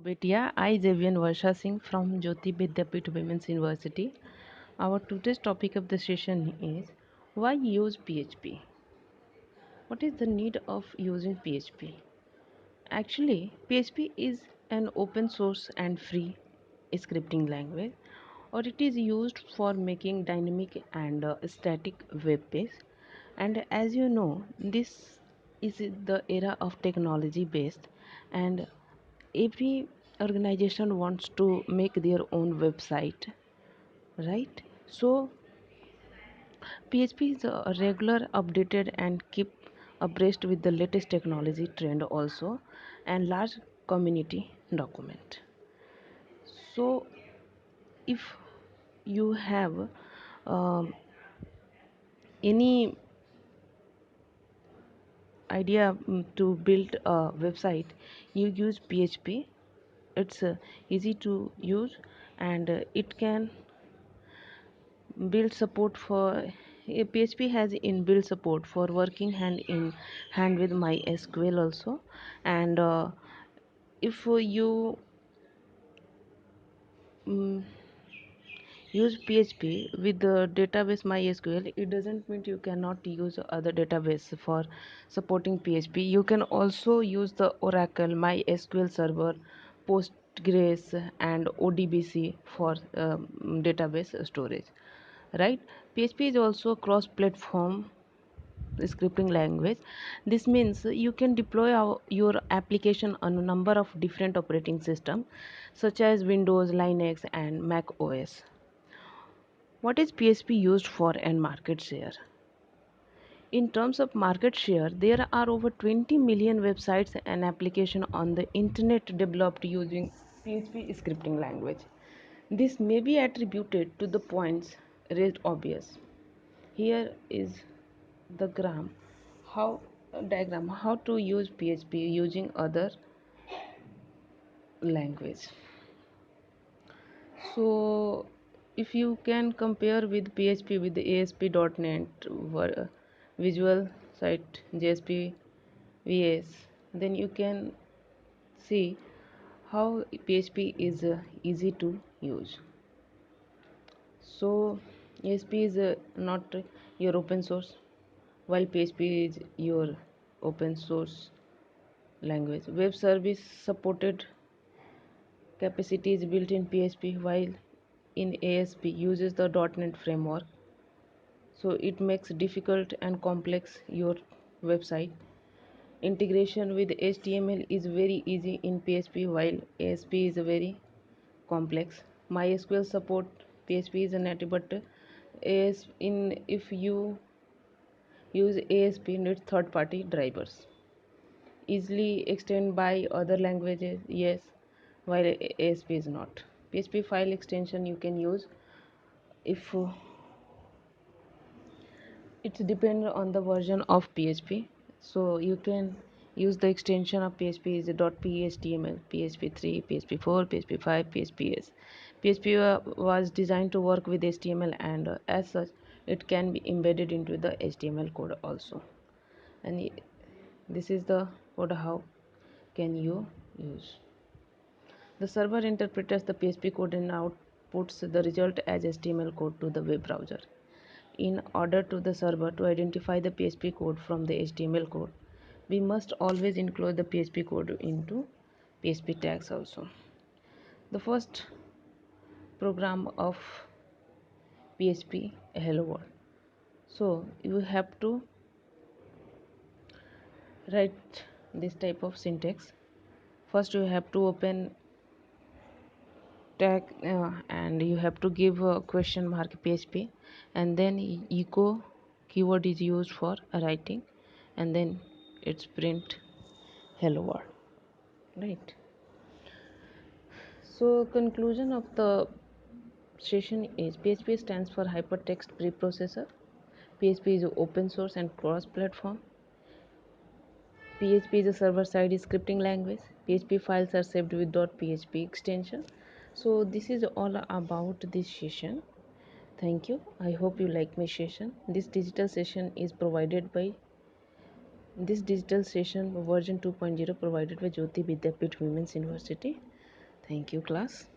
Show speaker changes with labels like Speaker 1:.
Speaker 1: Betia, I Javian Varsha Singh from Jyoti Vidyapeeth Women's University. Our today's topic of the session is why use PHP? What is the need of using PHP? Actually, PHP is an open source and free scripting language, or it is used for making dynamic and static web pages. And as you know, this is the era of technology based, and every organization wants to make their own website, right? So PHP is a regular updated and keep abreast with the latest technology trend also, and large community document. So if you have um, any idea to build a website, you use PHP. It's easy to use, and it can build support for PHP has inbuilt support for working hand in hand with MySQL also. And if you mm, use PHP with the database MySQL, it doesn't mean you cannot use other database for supporting PHP. You can also use the Oracle, MySQL Server, Postgres, and ODBC for database storage. Right? PHP is also a cross-platform scripting language. This means you can deploy your application on a number of different operating systems such as Windows, Linux, and Mac OS. What is PHP used for and market share? In terms of market share, there are over 20 million websites and applications on the internet developed using PHP scripting language. This may be attributed to the points raised obvious. Here is the how diagram how to use PHP using other language. So if you can compare with PHP with the ASP.NET Visual Site JSP VS, then you can see how PHP is easy to use. So ASP is not your open source, while PHP is your open source language. Web service supported capacity is built in PHP, while in ASP uses the .NET framework. So it makes difficult and complex your website. Integration with HTML is very easy in PHP, while ASP is very complex. MySQL support PHP is a native, but AS in if you use ASP needs third party drivers. Easily extend by other languages, yes, while ASP is not. PHP file extension you can use if it's depend on the version of PHP. So you can use the extension of PHP is .phphtml, PHP 3, PHP 4, PHP 5, PHPs. PHP was designed to work with HTML, and as such it can be embedded into the HTML code also. And this is the code how can you use. The server interprets the PHP code and outputs the result as HTML code to the web browser. In order to the server to identify the PHP code from the HTML code, we must always include the PHP code into PHP tags also. The first program of PHP, hello world. So you have to write this type of syntax. First you have to open tag and you have to give a question mark PHP, and then echo keyword is used for writing, and then it's print hello world, right? So conclusion of the session is PHP stands for hypertext preprocessor. PHP is open source and cross platform. PHP is a server-side scripting language. PHP files are saved with .php extension. So this is all about this session. Thank you. I hope you like my session. This digital session version 2.0 provided by Jyoti Vidyapeeth Women's University. Thank you, class.